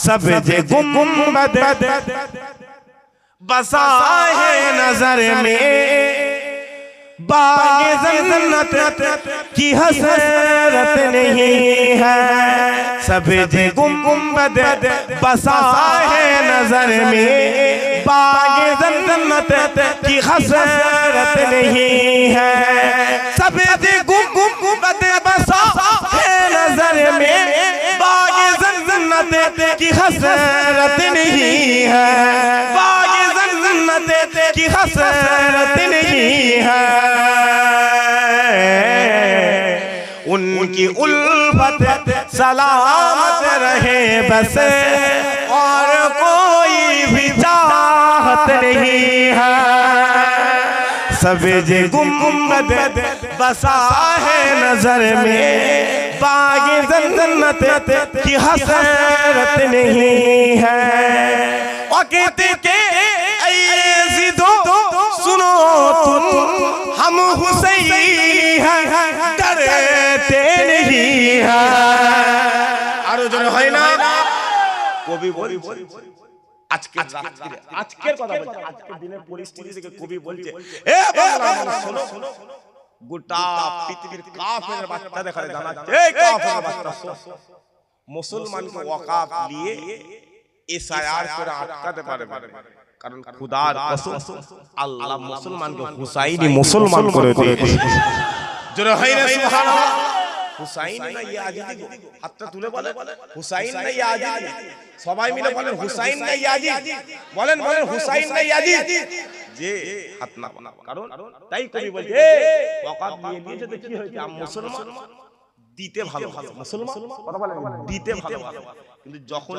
सब्ज़ गुंबद बसा है नजर में, बाग़े जन्नत की हसरत नहीं है। सब्ज़ गुंबद बसा है नजर में, बाग़े जन्नत की हसरत नहीं है। सब्ज़ गुंबद बसा है नजर में, बाग़े जन्नत की हसरत नहीं है, बाग़े जन्नत की हसरत नहीं है। उनकी उल्फत सलामत रहे बस, और कोई भी चाहत नहीं है। सब्ज़ गुंबद बसा है नजर में, बाग़े जन्नत की हसरत नहीं है। और कहते के ज़िदो सुनो तुम, हम हुसैन हैं डरते नहीं हैं। आरो जन হয় না কবি বলছে আজকের কথা বলছে, আজকের দিনের পরিস্থিতি থেকে কবি বলছে, এ বাংলা মানুষ শোনো, গোটা পৃথিবীর কাফেরের বাচ্চা দেখা জানাচ্ছে, এই কাফেরের বাচ্চা মুসলমানকে ওয়াকাফ নিয়ে এসআইআর করে আটকাতে পারবে, কারণ খুদার কসম আল্লাহ মুসলমানকে হুসাইনি মুসলমান করে দিয়েছে। জোরে হয় না সুবহানাল্লাহ। হুসাইন না ইয়াজিদ, হাতটা তুলে বলেন হুসাইন না ইয়াজিদ, সবাই মিলে বলেন হুসাইন না ইয়াজিদ, বলেন হুসাইন না ইয়াজিদ। যে হাত না, কারণ তাই কবি বলছে ওয়াকাফ নিয়ে দিয়েছে তো কি হয়েছে, আমি মুসলমান দিতে ভালো, মুসলমান কথা বলেন দিতে ভালো, কিন্তু যখন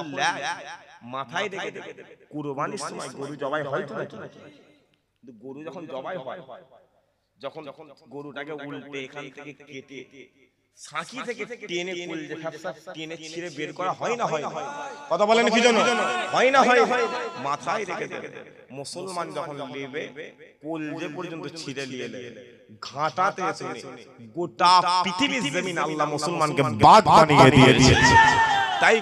মাথায় রেখে কুরবানির সময় গরু জবাই হয় তো, কিন্তু গরু যখন জবাই হয়, যখন গরুটাকে উল্টে এখান থেকে কেটে সাঁকি থেকে টেনে কলজে ফ্যাপসা টেনে ছিঁড়ে বের করা হয় না, হয় কথা বলেন কি জন্য হয় না, হয় মাথায় রেখে দেবে। মুসলমান যখন নেবে কলজে পর্যন্ত ছিঁড়ে নিয়ে ঘাটাতে এসে গোটা পৃথিবীর জমিন আল্লাহ মুসলমানকে বাদ বানিয়ে দিয়েছে। তাই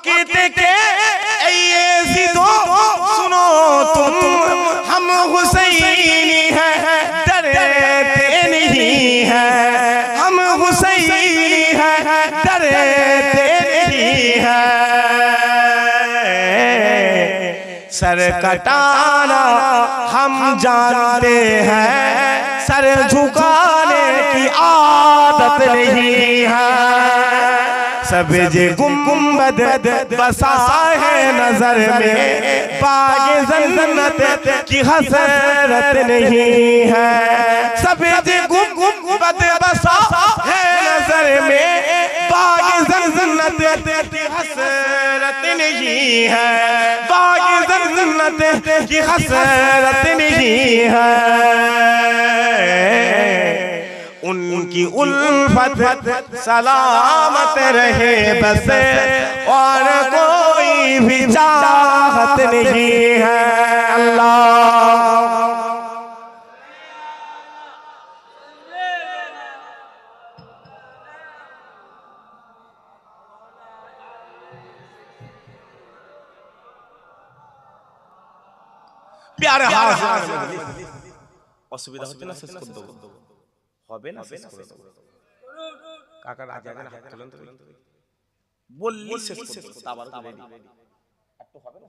कहते के ज़िदो सुनो तुम, हम हुसैनी हैं डरते नहीं हैं, हम हुसैनी हैं डरते नहीं हैं। सर कटाना हम जानते हैं, सर झुकाने की आदत नहीं है। सब्ज़ गुंबद बसा है नजर में, बाग़े जन्नत की हसरत नहीं है। सब्ज़ गुंबद बसा है नजर में, बाग़े जन्नत की हसरत नहीं है, बाग़े जन्नत की हसरत नहीं है। उनकी उल्फत सलामत रहे बस, और कोई भी चाहत नहीं है। अल्लाह प्यारे हाज़िर, असुविधा হচ্ছে না, শেষ করে দেব হবে না, শেষ করে দেব। কাকা রাজা হাত তোলেন তো, বললি শেষ করে দেব, আবার রেডি একটু হবে না,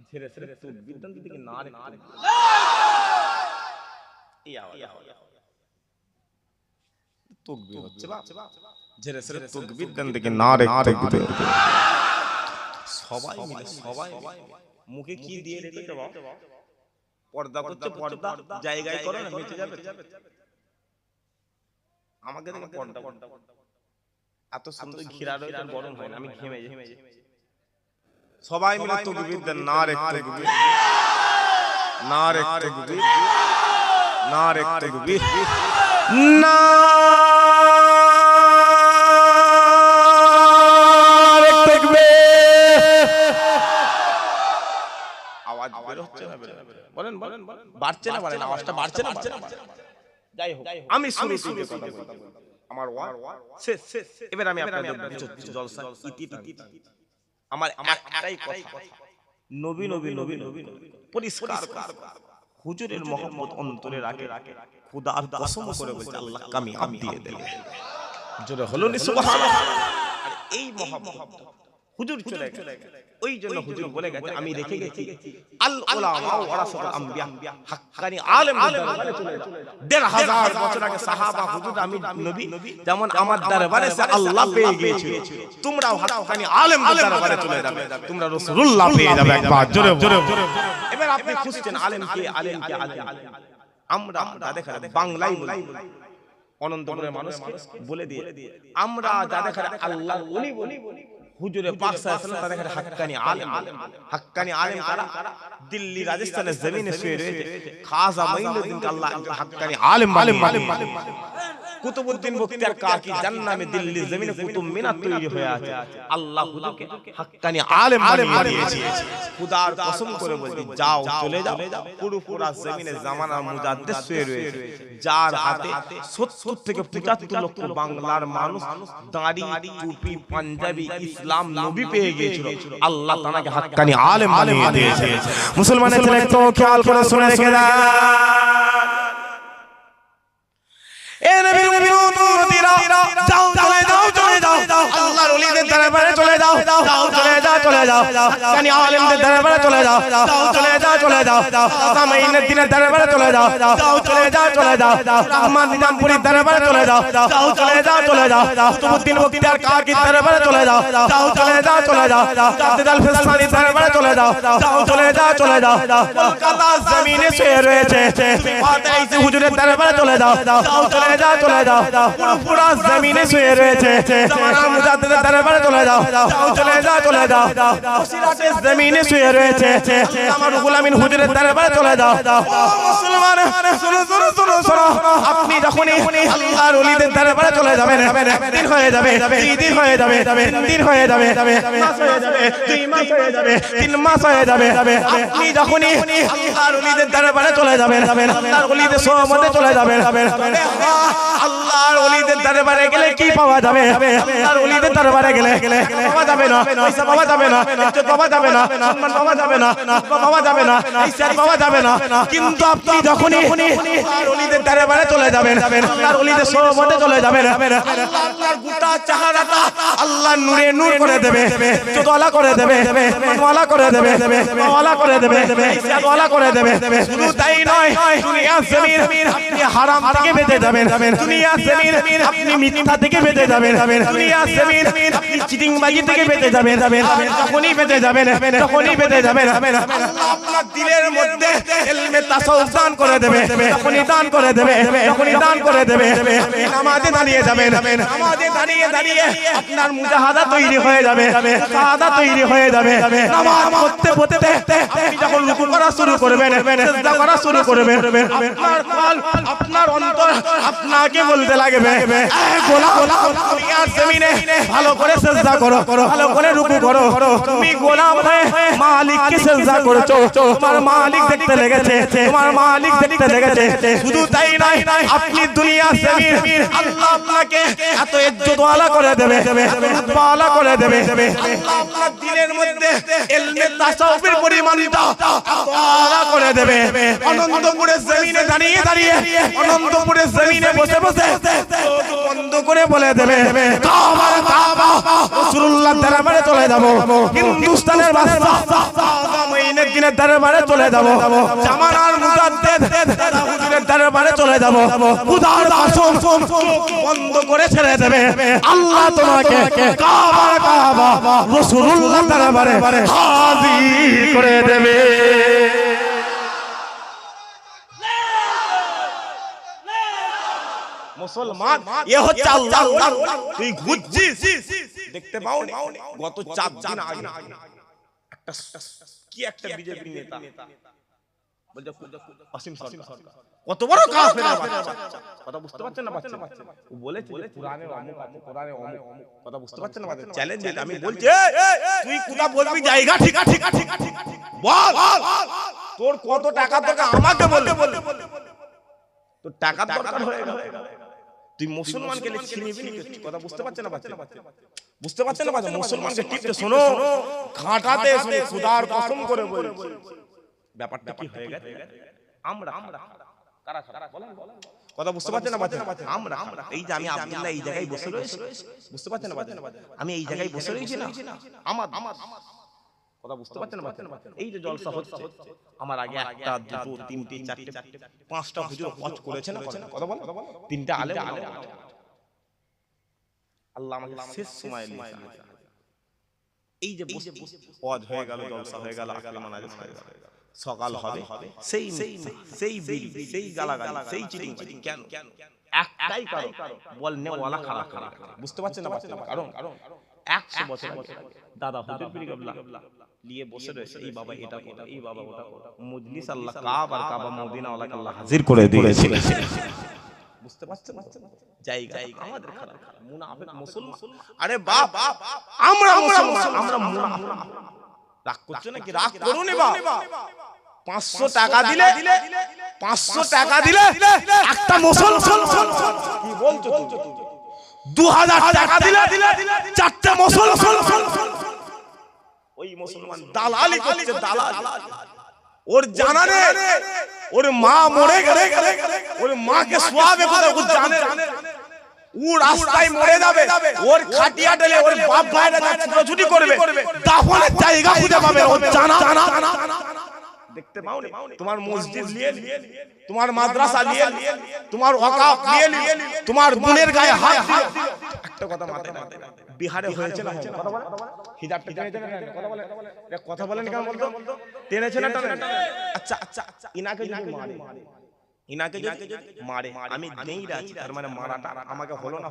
ধীরে ধীরে তুই বিদ্যান দিকে না রে এই আওয়াজ তাকবীর হচ্ছে বাপ, ধীরে ধীরে তাকবীর দেন দিকে না রে তাকবীর। সবাই মুখে কি দিয়ে রেখেছে বাপ, পর্দা করছে, পর্দা জায়গায় করো না, মেচে যাবে। আমাকে দেখে পর্দা এত সুন্দর ঘিরা রয়েছে, গরম হয় না, আমি ঘেমে যাই। সবাই মিলে তাকবীর দেন, না রে তাকবীর, না রে তাকবীর, না রে তাকবীর, না রে তাকবীর। আওয়াজ বের হচ্ছে না, বলেন বাড়ছে না, বলেন আওয়াজটা বাড়ছে না। যাই হোক, আমি শুরু কথা বলবো, আমার ওয়াজ শেষ। এবার আমি আপনাদের কিছু জলসা ইতি আমার একটাই কথা, নবী নবী নবী নবী পরিষ্কার হুজুরের মহব্বত অন্তরে রাখে, খোদার কসম করে বলছে আল্লাহ কামিয়াব দিয়ে দেবে। জোরে হলো নি সুবহানাল্লাহ। এই মহব্বত হুজুর চলে গেছে, ওই জন্য হুজুর বলে গেছে আমি রেখে গেছি আল উলামা ওয়ারাসাতুল আমবিয়া, হাক্কানি আলেম দরবারে চলে যাও। ১৫০০ বছর আগে সাহাবা হুজুর আমি নবী যেমন আমার দরবারে সে আল্লাহ পেয়ে গিয়েছিল, তোমরাও হাক্কানি আলেম দরবারে চলে যাবে, তোমরা রাসূলুল্লাহ পেয়ে যাবে। একবার জোরে জোরে। এবার আপনি খুঁজছেন আলেম কে, আলেম কে, আলেম। আমরা দেখা বাংলায় বলি, অনন্তপুরের মানুষকে বলে দিয়ে আমরা যা দেখা আল্লাহর ওলি বলি, হুজুরে পাক সাল্লাল্লাহু আলাইহি ওয়াসাল্লাম তাদের হাক্কানি আলেম। হাক্কানি আলেম কারা? দিল্লি রাজস্থানের জমিনে শুয়ে রয়েছে খাজা মঈনুদ্দিন কে আল্লাহ হাক্কানি আলেম বলে। কুতুবউদ্দিন বখতিয়ার কাকি জান্নামে দিল্লি জমিনে কুতুব মিনার তৈরি হয়ে আছে, আল্লাহ হুজুরকে হাক্কানি আলেম বানিয়েছে। খোদার কসম করে বলছি যাও চলে যাও, পুরো জমিনে জামানার মুজাদ্দিদ শুয়ে রয়েছে, যার হাতে ৭০ থেকে ৭৫ লক্ষ বাংলার মানুষ দাড়ি টুপি পাঞ্জাবি ইসলাম নবী পেয়ে গিয়েছিল, আল্লাহ তাআলাকে হাক্কানি আলেম বানিয়ে দিয়েছে। মুসলমানের ছেলে তো খেয়াল করে শুনে রেখে দাও, এ নবীর উম্মতিরা যাও চলে যাও চলে যাও, আল্লাহর ওলিদের দরবারে চলে যাও, যাও চলে যাও চলে যাও, হাক্কানি আলেমদের দরবারে চলে যাও, যাও চলে যাও চলে যাও, মঈনুদ্দিনের দরবারে চলে যাও, যাও চলে যাও চলে যাও, রহমান নিজামপুরীর দরবারে চলে যাও, যাও চলে যাও চলে যাও, কুতুবউদ্দিন বখতিয়ার কাকির দরবারে চলে যাও, যাও চলে যাও চলে যাও, জাদ্দিদ আল ফিসানির দরবারে চলে যাও, যাও চলে যাও চলে যাও, কলকাতা জমিনে শুয়ে রয়েছে ফাতেহী হুজুরের দরবারে চলে যাও, যাও চলে যাও চলে যাও, পুরো জমিনে শুয়ে রয়েছে জামানার মুজাদ্দিদের দরবারে চলে যাও, যাও চলে যাও চলে যাও, বসিরাতের জমিনে শুয়ে রয়েছে আমার রুহুল আমিন হুজুরের দরবারে চলে যাও। ও মুসলমান শুনো শুনো শুনো শুনো, আপনি যখনই আল্লাহর ওলিদের দরবারে চলে যাবেন, একদিন হয়ে যাবে, 2 দিন হয়ে যাবে, 3 দিন হয়ে যাবে, মাস হয়ে যাবে, 2 মাস হয়ে যাবে, 3 মাস হয়ে যাবে, আপনি যখনই আল্লাহর ওলিদের দরবারে চলে যাবেন, আল্লাহর ওলিদের সোহবতে চলে যাবেন, আল্লাহর ওলিদের দরবারে গেলে কি পাওয়া যাবে? আল্লাহর ওলিদের দরবারে গেলে পাওয়া যাবে না, পয়সা পাওয়া যাবে না, ইজ্জত পাওয়া যাবে না, সম্মান পাওয়া যাবে না, পাওয়া যাবে না, ইজ্জত পাওয়া যাবে না। কিন্তু আপনি যখনই আল্লাহর ওলিদের দরবারে চলে যাবেন, আল্লাহর ওলিদের সোহবতে চলে যাবেন, আল্লাহর গোটা চেহারাটা আল্লাহ নূরে নূর করে দেবে, ইজ্জতওয়ালা করে দেবে, সম্মানওয়ালা করে দেবে, ওয়ালা করে দেবে, ইজ্জতওয়ালা করে দেবে। শুধু তাই নয়, দুনিয়া জমিন আপনি হারাম থেকে বেঁচে যাবেন, দুনিয়া জমিন আপনি মিথ্যা থেকে বেঁচে যাবেন, দুনিয়া জমিন আপনি চিটিংবাজি থেকে বেঁচে যাবেন, যখনই বেঁচে যাবেন, তখনই বেঁচে যাবেন। আল্লাহ আপনার দিলের মধ্যে ইলমে তাসাউফ দান করে দেবে, যখনই দান করে দেবে, যখনই দান করে দেবে, আপনি নামাজে দাঁড়িয়ে যাবেন, নামাজে দাঁড়িয়ে দাঁড়িয়ে আপনার মুজাহাদা তৈরি হয়ে যাবে, শাহাদা তৈরি হয়ে যাবে। নামাজ পড়তে পড়তে আপনি যখন রুকু করা শুরু করবেন, সিজদা করা শুরু করবেন, আপনার কল আপনার অন্তর আপনাকে বলতে লাগবে, এই গোলাম দুনিয়ার জমিনে ভালো করে সিজদা করো, ভালো করে রুকু করো, তুমি গোলাম হয়ে মালিককে সিজদা করেছো, তোমার মালিক দেখতে লেগেছে, তোমার মালিক দেখতে লেগেছে। শুধু তাই নয়, আপনি দুনিয়ার জমিন আল্লাহ আপনাকে এত ইজ্জতওয়ালা করে দেবে, রুতবাওয়ালা করে দেবে, আল্লাহ আপনার দিলের মধ্যে ইলমে তাসাউফের পরিমাণটা এতওয়ালা করে দেবে। অনন্তপুরের জমিনে দাঁড়িয়ে দাঁড়িয়ে, অনন্তপুরের জমিনে বসে বসে চোখ বন্ধ করে বলে দেবে কাবা কাবা রাসূলুল্লাহর দরবারে চলে যাব, হিন্দুস্তানের বাদশা খাজা মঈনুদ্দিনের দরবারে চলে যাব, জামানার মুজাদ্দিদ হুজুরের দরবারে চলে যাব। খোদার কসম চোখ বন্ধ করে ছেড়ে দেবে, আল্লাহ তোমাকে কাবা কাবা রাসূলুল্লাহর দরবারে হাজির করে দেবে। মুসলমান এ হচ্ছে আল্লাহ, তুই ঘুরছিস দেখতে পাও গত 4 দিন আগে একটা কি একটা বিজেপি নেতা বলছে অসীম সরকার কত বড় কাফের বাচ্চা, কথা বুঝতে পারছেন না? বাচ্চা ও বলেছে কোরআনের অমুক আছে, কোরআনের অমুক, কথা বুঝতে পারছেন না? চ্যালেঞ্জ দিতে আমি বলছি তুই কোথা বলবি জায়গা ঠিক ঠিক ঠিক বল, তোর কত টাকা দরকার আমাকে বল, তোর টাকা দরকার হয়ে গেল, তুই মুসলমানকে ছিনিবি নি কথা বুঝতে পারছেন না বাচ্চা বুঝতে পারছেন না বাচ্চা মুসলমানকে টিপতে শোনো ঘাটাতে শুনে খোদার কসম করে বলছি ব্যাপারটা কি হয়ে গেছে আমরা কারা কারা বলেন কথা বুঝতে পারছেন না বাচ্চা আমরা এই যে আমি আব্দুল্লাহ এই জায়গায় বসে রয়েছি বুঝতে পারছেন না বাচ্চা আমি এই জায়গায় বসে রয়েছি না আমার কথা বুঝতে পারছেন না বাচ্চা এই যে জলসা হচ্ছে আমার আগে একটা দুটো তিনটে চারটে পাঁচটা হুজুর হজ করেছেন কথা বল তিনটা আলেম আল্লাহ আমাকে শেষ সময় এই যে হজ হয়ে গেল জলসা হয়ে গেল আকলে মানাজাত হয়ে গেল সকাল হবে সেই গালাগালি সেই চিটিং কেন একটাই কারণ বলনে ওয়ালা খারাপ বুঝতে পারছেন না বাচ্চা কারণ 100 বছর দাদা হুজুর পীর গাবলা নিয়ে বসে রয়েছে এই বাবা এটা করে এই বাবা ওটা মজলিস আল্লাহ কাবা আর কাবা মদিনা ওয়ালা আল্লাহ হাজির করে দিয়েছে বুঝতে পারছেন জায়গা আমাদের খারাপ মুনাফিক মুসলমান আরে বাপ আমরা মুসলমান আমরা মুনাফিক রাগ করছো নাকি রাগ করো নে বাপ 500 টাকা দিলে 500 টাকা দিলে একটা মুসলমান কি বলছো তুমি 2000 টাকা দিলে চারটা মুসলমান ওই মুসলমান দালালি করছে দালাল ওর জানা নেই ওর মা মরে গেলে ওর মাকে শোয়াবে কোথায় ও জানে ও রাস্তায় মরে যাবে ওর খাটিয়া ঢেলে ওর বাপ ভাইরা ছুটি করবে দাফনের জায়গা খুঁজে পাবে ও জানা দেখতে পাও না তোমার মসজিদ নিয়ে তোমার মাদ্রাসা নিয়ে তোমার ওয়াকাফ নিয়ে তোমার বোনের গায়ে হাত দিয়ে একটা কথা মাথায় রাখবে বিহারে হয়েছে না কথা বলে হিজাব টেনেছে না কথা বলে কথা বলেন কেন বলতো টেনেছে না আচ্ছা ইনাকে যদি মারে আমি নেই রাজি তার মানে মারাটা আমাকে হলো না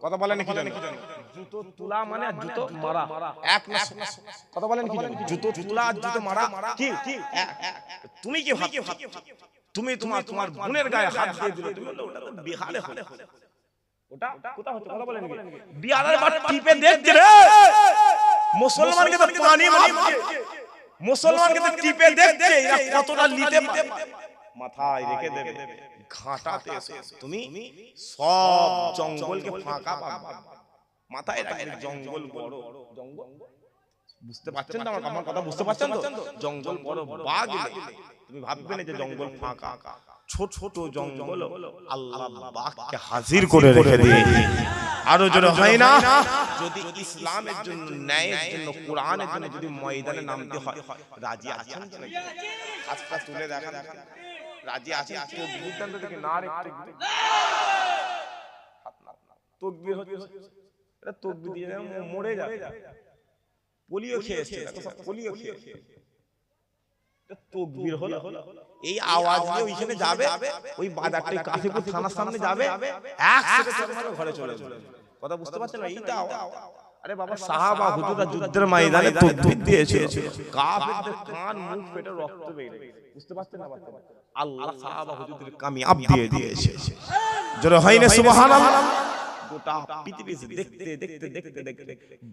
কথা বলেন কি জানেন জুতো তুলা মানে জুতো মারা এক না কথা বলেন কি জানেন জুতো তুলা আর জুতো মারা কি তুমি কি তুমি তোমার বোনের গায়ে হাত দিয়ে দিলে তুমি ওটা তো বিহারে হলো ওটা কোথা হচ্ছে কথা বলেন কি বিহারের বাট টিপে দেখছে রে মুসলমানকে তো পানি মুসলমানকে তো টিপে দেখছে এরা কতটা নিতে পারে মাথায় রেখে দেবে ঘাটাতে তুমি সব জঙ্গলকে ফাঁকা পাবে মাথায় রাখবে জঙ্গল বড় জঙ্গল বুঝতে পারছেন না আমার কথা বুঝতে পারছেন তো জঙ্গল বড় বাঘ তুমি ভাববে না যে জঙ্গল ফাঁকা ছোট ছোট জঙ্গল আল্লাহ বাঘকে হাজির করে রেখে দিয়েছে আরো জোরে হয় না যদি ইসলামের জন্য ন্যায়ের জন্য কোরআনের জন্য যদি ময়দানে নামতে হয় রাজি আছেন হাতটা তুলে দেখান রাজি আছে তাকবীর দেন দেখি না রে তাকবীর হচ্ছে এটা তাকবীর দিয়ে মরে যাবে পোলিও খেয়েছে পোলিও খেয়েছে এটা তাকবীর হলো এই আওয়াজ দিয়ে ওইখানে যাবে ওই বাজারটা কাশীপুর থানার সামনে যাবে এক সেকেন্ডে ঘরে চলে যাবে কথা বুঝতে পারছেন না এইটা আরে বাবা সাহাবা হুজুররা যুদ্ধের ময়দানে তাকবীর দিয়েছে কাফেরদের কান মুখ ফেটে রক্ত বের বুঝতে পারছেন না বাচ্চা আল্লাহ সাহাবা হুজুরদের কামিয়াব দিয়ে দিয়েছে জোরে হয় না সুবহানাল্লাহ গোটা পৃথিবী দেখতে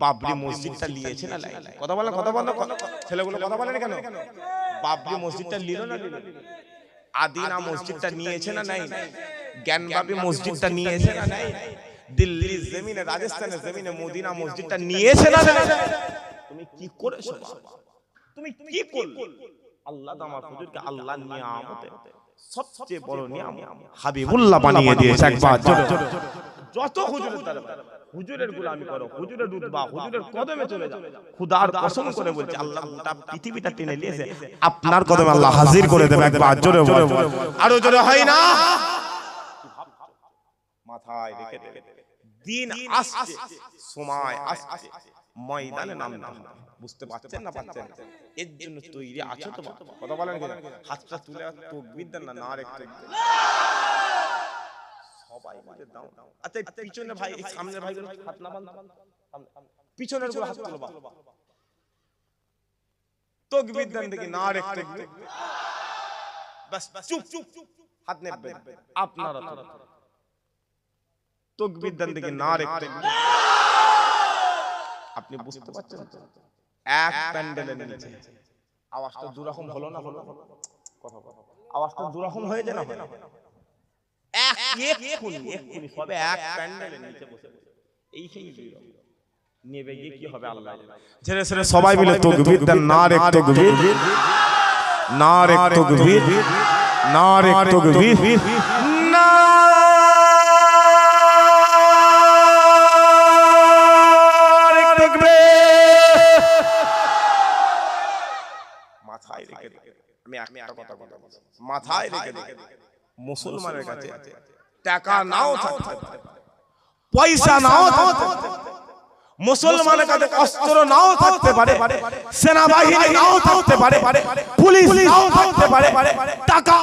বাবরি মসজিদটা নিয়েছে না কথা বলেন ছেলেগুলো কথা বলেন কেন বাবরি মসজিদটা নিল না আদিনা মসজিদটা নিয়েছে না নাই জ্ঞানবাপী মসজিদটা নিয়েছে না নাই দিল্লির জমিনে রাজস্থানের জমিনে মদিনা মসজিদটা নিয়েছে না নাই তুমি কি করেছো তুমি কি করলে আল্লাহ আমার হুজুরকে আল্লাহ নিয়ামতে সবচেয়ে বড় নিয়ামত হাবিবুল্লাহ বানিয়ে দিয়েছে একবার যত হুজুরের দরবার হুজুরের গোলামি করো হুজুরের রুতবা হুজুরের কদমে চলে যাও খোদার কসম করে বলছি আল্লাহ গোটা পৃথিবীটা টেনে নিয়েছে আপনার কদমে আল্লাহ হাজির করে দেবে একবার জোরে বলো আরো জোরে হয় না মাথায় রেখে দেবে দিন আসছে সময় আসছে ময়দানে নামতে হবে বুঝতে পারছেন না পাচ্ছেন এর জন্য তৈরি আছো তো কথা বলেন কি হাতটা তুলে তাকবীর দেন না না রেখে সবাই মিলে দাও আচ্ছা পিছনে ভাই এই সামনের ভাইগুলো হাত না বাঁধ পিছনের গুলো হাত তুলবা তাকবীর দেন দেখি না রেখে বাস চুপ হাত নেবেন আপনারা তাকবীর দেন দেখি না রেখে আপনি বুঝতে পারছেন এক প্যান্ডেলের নিচে আওয়াজটা দুরকম হলো না কথা আওয়াজটা দুরকম হয়ে যায় না এক এক্ষুনি সবে এক প্যান্ডেলের নিচে বসে এই সেই নেবে গিয়ে কি হবে আল্লাহ ছেড়ে ছেড়ে সবাই মিলে তাকবীর দেন নারে তাকবীর নারে তাকবীর নারে তাকবীর নারে তাকবীর মাথায় রেখে আমি একটা কথা বলছি মাথায় রেখে মুসলমানের কাছে টাকা নাও থাকতে পারে পয়সা নাও থাকতে পারে মুসলমানের কাছে অস্ত্র নাও থাকতে পারে সেনাবাহিনী নাও থাকতে পারে পুলিশ নাও থাকতে পারে টাকা